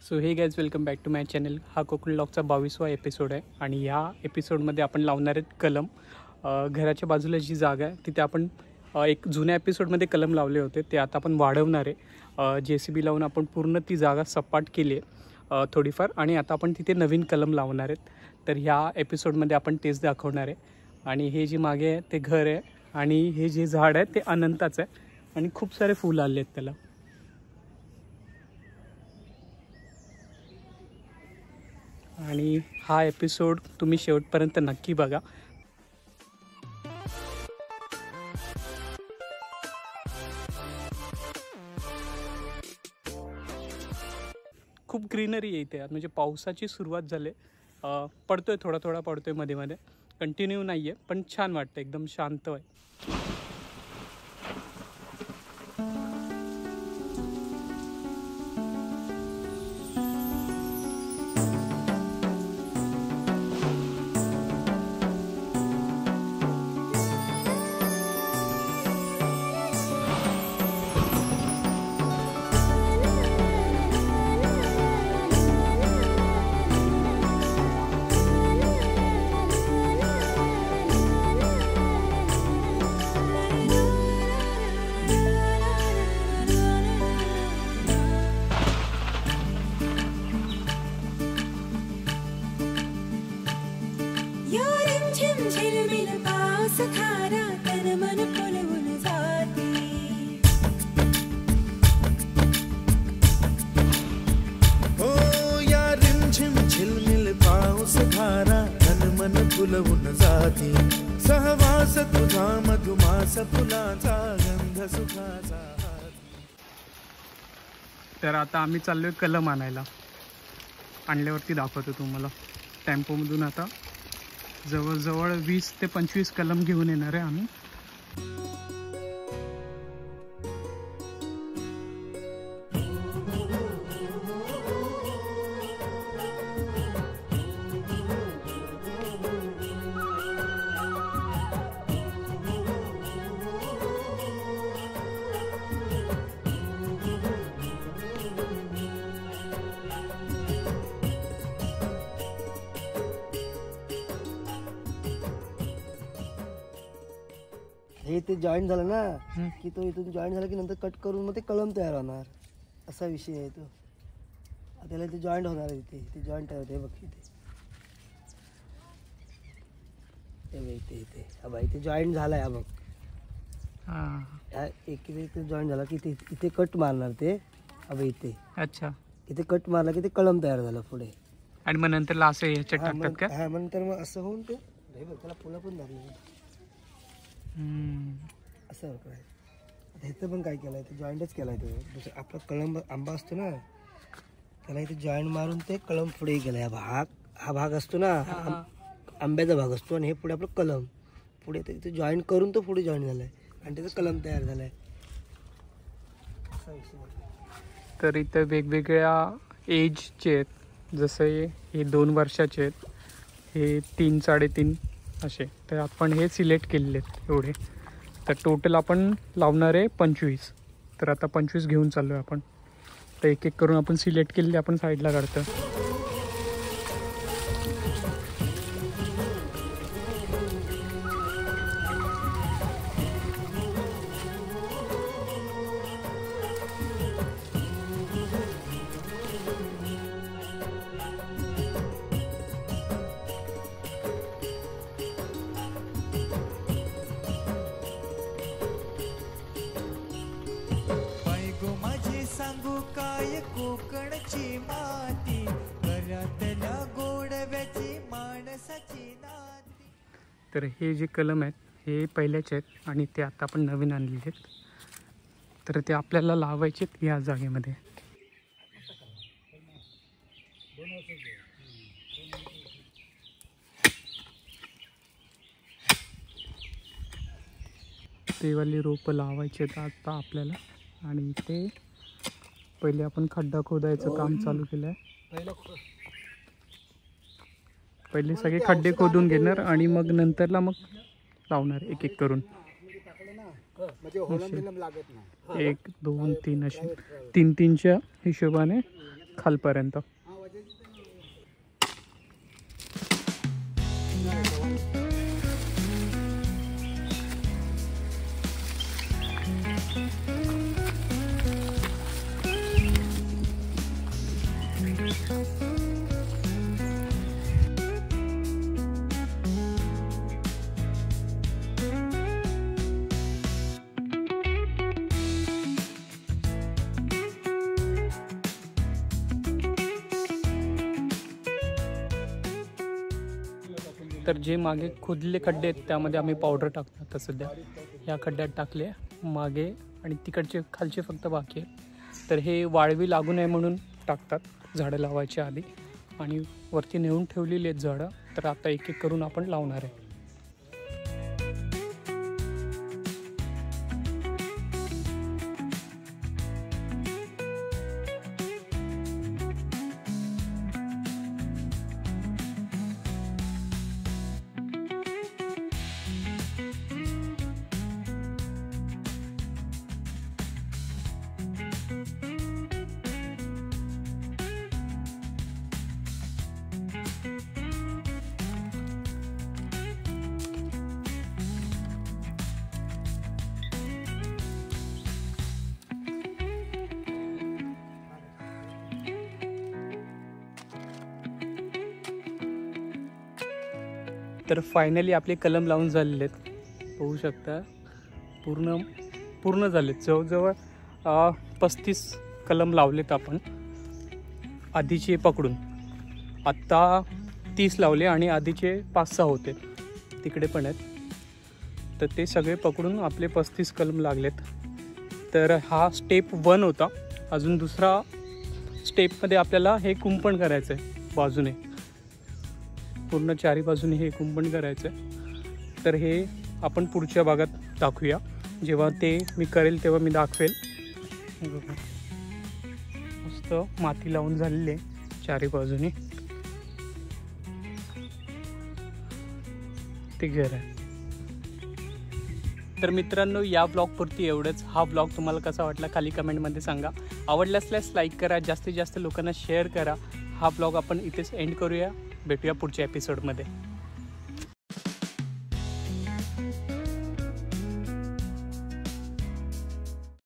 So hey guys welcome back to my channel. हा Konkan ब्लॉगचा 22वा episode आहे आणि या एपिसोडमध्ये आपण लावणार आहेत कलम. घराच्या बाजूला जी जागा आहे तिथे आपण एक जुन्या एपिसोडमध्ये कलम लावले होते, ते आता आपण वाढवणार आहे. JCB लावून आपण पूर्ण ती जागा सपाट केली आहे थोडीफार, आणि आता आपण तिथे नवीन कलम लावणार आहेत. तर ह्या एपिसोडमध्ये आपण तेच दाखवणार आहे. आणि हे जे मागे आहे ते घर आहे आणि हे जे झाड आहे ते अनंताचं आहे आणि खूप सारे फुलं आले आहेत त्याला. आणि हा एपिसोड तुम्ही शेवटपर्यंत नक्की बघा. खूप ग्रीनरी आहे इथे, म्हणजे पावसाची सुरुवात झाली. पडतोय थोडा थोडा पडतोय, मध्ये मध्ये कंटिन्यू नाही आहे, पण छान वाटतं, एकदम शांत आहे. फुलवून जाती सहवास तुझा मधुमास फुलाचा गंध सुखाचा. तर आता आम्ही चाललोय कलम आणायला. आणल्यावरती दाखवतो तुम्हाला. टेम्पोमधून आता जवळजवळ 20 ते 25 कलम घेऊन येणार आहे आम्ही. हे ते जॉईन झालं ना की तो इथून जॉईन झाला की नंतर कट करून मग ते कलम तयार होणार, असा विषय आहे तो. त्याला ते जॉईंट होणार आहे, ते जॉईंट तयार होते. बघ इथे हा बाई इथे जॉईंट झालाय. हा बघ, हा एक इथे जॉईंट झाला की इथे कट मारणार ते. हा बाई इथे, अच्छा, इथे कट मारला की ते कलम तयार झालं पुढे. आणि मग नंतरला असं ह्याच्यात टाकतात का? हा, नंतर मग असं होऊन ते बघ त्याला फुलं पण धरली असं काय. ह्याचं पण काय केलंय, ते जॉईंटच केलाय. तो दुसरं आपला कलम आंबा असतो ना, त्याला इथे जॉईंट मारून ते कलम पुढे गेलाय. हा भाग असतो ना, आंब्याचा भाग असतो, आणि हे पुढे आपलं कलम पुढे ते जॉईंट करून तो पुढे जॉईंट झालाय आणि त्याचा कलम तयार झालाय. तर इथं वेगवेगळ्या एजचे आहेत. जसं हे 2 वर्षाचे आहेत, हे 3, 3.5 असे. तर आपण हे सिलेक्ट केलेले आहेत एवढे. तर टोटल आपण लावणार आहे 25. तर आता 25 घेऊन चाललो आहे आपण. तर एक एक करून आपण सिलेक्ट केलेले आपण साईडला काढतो. सांगू काय कोकणची माती, घरातल्या गोडव्याची माणसाची नाती. तर हे जे कलम आहेत हे पहिल्याचे आहेत आणि ते आता आपण नवीन आणलेले आहेत. तर ते आपल्याला लावायचे आहेत या जागेमध्ये. ते वाली रोपं लावायचे आहेत आता आपल्याला. आणि ते पहिले आपण खड्डा खोदायचं काम चालू केलं आहे. पहिले सगळे खड्डे खोदून घेणार आणि मग नंतरला मग लावणार एक एक करून. 1 2 3 असे 3 3च्या हिशोबाने खालपर्यंत. तर जे मागे खोदलेले खड्डे आहेत त्यामध्ये आम्ही पावडर टाकतो. आता सध्या ह्या खड्ड्यात टाकले मागे आणि तिकडचे खालचे फक्त बाकी आहेत. तर हे वाळवी लागू नये म्हणून टाकतात झाडं लावायच्या आधी, आणि वरती नेऊन ठेवलेली आहेत झाडं. तर आता एक एक करून आपण लावणार आहे. तर फायनली आपले कलम लावून झालेले आहेत. पाहू शकता पूर्ण झालेत. जवळजवळ 35 कलम लावलेत आपण आधीचे पकडून. आत्ता 30 लावले आणि आधीचे 5-6 होते तिकडे पण आहेत. तर ते सगळे पकडून आपले 35 कलम लागलेत. तर हा स्टेप 1 होता. अजून दुसरा स्टेपमध्ये आपल्याला हे कुंपण करायचं आहे बाजूने, पूर्ण चारी बाजूने हे कुंपण करायचं आहे. तर हे आपण पुढच्या भागात दाखवूया. जेव्हा ते मी करेल तेव्हा मी दाखवेल. मस्त माती लावून झालेली आहे चारी बाजूने. ते घर आहे. तर मित्रांनो, या ब्लॉगपुरती एवढंच. हा ब्लॉग तुम्हाला कसा वाटला खाली कमेंटमध्ये सांगा. आवडला असल्यास लाईक करा, जास्तीत जास्त लोकांना शेअर करा. हा ब्लॉग आपण इथेच एंड करूया. भेटूया पुढच्या एपिसोडमध्ये.